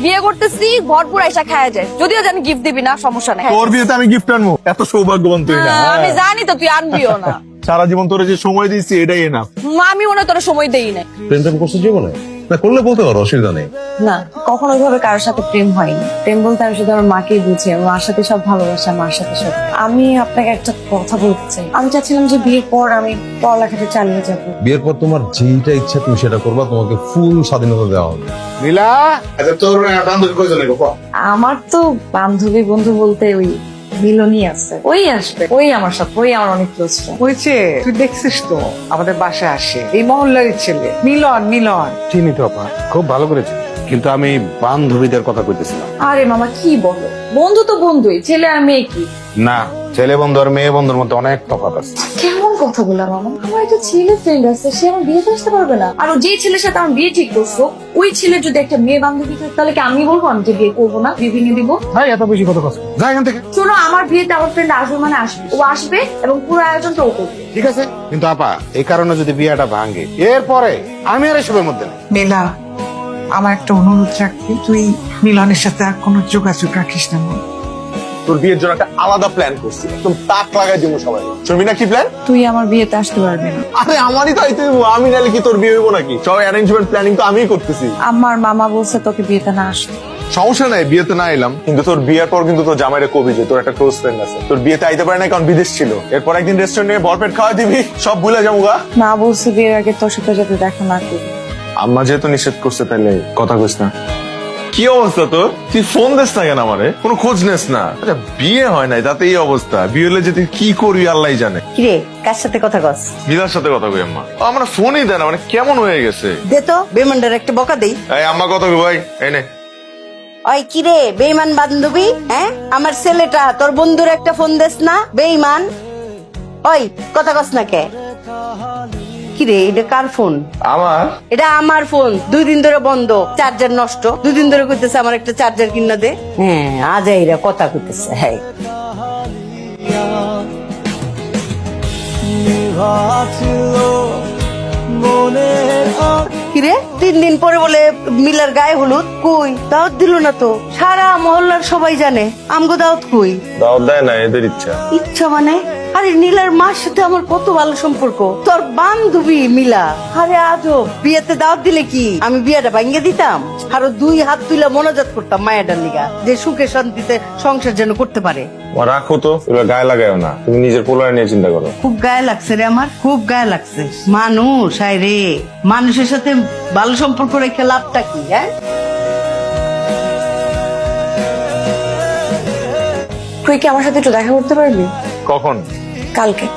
বিয়ে করতেছি ভরপুর আইসা খাওয়া যায়, যদিও জানি গিফট দিবি না, সমস্যা নাই। তোর বিয়েতে আমি গিফট আনবো, এত সৌভাগ্যবান তুই না। আমি জানি তো তুই আনবিও না। সারা জীবন তোরে যে সময় দিয়েছি এটাই এনাফ। আমি মনে হয় তোর সময় দেই না। প্রেম করছো জীবনে না, করলে বলতে পারো, অসুবিধা নেই। না, কখনো ওইভাবে কারোর সাথে প্রেম হয়নি। প্রেম বলতে আমি শুধু আমার মাকেই বুঝি, আমার মার সাথে সব ভালোবাসা, মার সাথে সব। আমি আপনাকে একটা কথা বলতে চাই, আমি চাচ্ছিলাম যে বিয়ের পর আমি পড়ালেখাটা চালিয়ে যাবো। বিয়ের পর তোমার যেটা ইচ্ছা তুমি সেটা করবা, তোমাকে ফুল স্বাধীনতা দেওয়া হবে। নীলা, আচ্ছা তোর বান্ধবী কয়জন? আমার তো বান্ধবী বন্ধু বলতে ওই মিলনই আছে, ওই আসবে, ওই আমার সাথে, ওই আমার অনেক ক্লোজ ফ্রেন্ড। হয়েছে, তুই দেখছিস তো আমাদের বাসায় আসে এই মহল্লারই ছেলে মিলন। মিলন চিনি তো আপা, খুব ভালো করেছি, কিন্তু আমি বান্ধবীদের কথা কইতেছিলাম। আরে মামা কি বলো, বন্ধু তো বন্ধুই, ছেলে আর মেয়ে কি? না, ছেলে বন্ধু আর মেয়ে বন্ধুর মধ্যে অনেক তফাৎ আছে। কেমন কথা বলা মামা, আমার একটা ছেলে ফ্রেন্ড আছে, সে আমার বিয়েতে আসতে পারবে না? আর যে ছেলের সাথে আমার বিয়ে ঠিক করছো, ওই ছেলের যদি একটা মেয়ে বান্ধবী থাকে, তাহলে কি আমি বলবো আমি যে বিয়ে করবো না, বিয়ে ভেঙে দিবো? ভাই এত বেশি কথা কথা, যা এখান থেকে। শোনো, আমার বিয়েতে আমার ফ্রেন্ড আসবে মানে আসবে, ও আসবে এবং পুরো আয়োজনটা ও করবে। ঠিক আছে, কিন্তু আপা এই কারণে যদি বিয়েটা ভাঙে, এরপরে আমি আর এসবের মধ্যে নেই। নীলা, আমার একটা অনুরোধ রাখবি, তুই মিলনের সাথে আর কোনো যোগাযোগ রাখিস না। তোর বিয়ের জন্য একটা আলাদা প্ল্যান করছি, একদম তাক লাগাই দিব সবাই। শুনবি না কি প্ল্যান? তুই আমার বিয়েতে আসতে পারবি না। আরে আমারই তো আইতে দিব, আমি নাহলে কি তোর বিয়ে হইব নাকি? সব অ্যারেঞ্জমেন্ট প্ল্যানিং তো আমিই করতেছি। আমার মামা বলছে তোকে বিয়েতে না আসতে। সমস্যা নাই, বিয়েতে না এলাম, কিন্তু তোর বিয়ের পর কিন্তু তোর জামাইরে কবি যে তোর একটা ক্লোজ ফ্রেন্ড আছে, তোর বিয়েতে আইতে পারে না কারণ বিদেশ ছিল। এরপর একদিন রেস্টুরেন্টে ভরপেট খাওয়া দিবি, সব ভুলে যাবো গা। মা বলছে বিয়ের আগে তোর সাথে যাতে দেখা না করি। আম্মা যেহেতু নিষেধ করছে তাহলে কথা কইস না। কি অবস্থা তোর? তুই ফোন দিস না কেন আমারে? কোনো খোঁজ নেস না? আচ্ছা বিয়ে হয় নাই তাতে এই অবস্থা, বিয়ে হলে যে তুই কি করবি আল্লাহ জানে। কিরে, কার সাথে কথা কস? নীলার সাথে কথা কই আম্মা। আমার ফোনই দেয় না, মানে কেমন হয়ে গেছে। দে তো বেমানটার একটা বকা দেই। এই আম্মা কথা কই ভাই, এই নে। ওই কিরে বেইমান বান্ধবী, হ্যাঁ আমার ছেলেটা তোর বন্ধুর একটা ফোন দেস না, বেইমান। ওই কথা কস না কে? কিরে এটা কার ফোন? আমার? এটা আমার ফোন, 2 দিন ধরে বন্ধ, চার্জার নষ্ট। 2 দিন ধরে কইতেছে আমার একটা চার্জার কিনা দে। হ্যাঁ আজাইরা কথা কইতেছে। হ্যাঁ কিরে 3 দিন পরে বলে মিলার গায়ে হলুদ, কই দাওয়াত দিল না তো? সারা মহল্লার সবাই জানে, আমগো দাওয়াত কই? দাওয়াত দেয় না, এদের ইচ্ছা। ইচ্ছা মানে? আরে নীলার মার সাথে আমার কত ভালো সম্পর্ক, তোর বান্ধবী মিলা। আরে আজও বিয়েতে দাওয়াত দিলে কি আমি বিয়েটা ভাঙ্গে দিতাম? আরো 2 হাত তুলে মনোজাত করতাম মায়াটার লিগা, যে সুখে শান্তিতে সংসার যেন করতে পারে। রাখো তো, এগুলো গায়ে লাগাও না, তুমি নিজের পোলার নিয়ে চিন্তা করো। খুব গায়ে লাগছে রে আমার, খুব গায়ে লাগছে। মানুষ আয় রে, মানুষের সাথে ভালো সম্পর্ক রেখে লাভটা কি? হ্যাঁ তুই কি আমার সাথে একটু দেখা করতে পারবি? কখন? কালকে।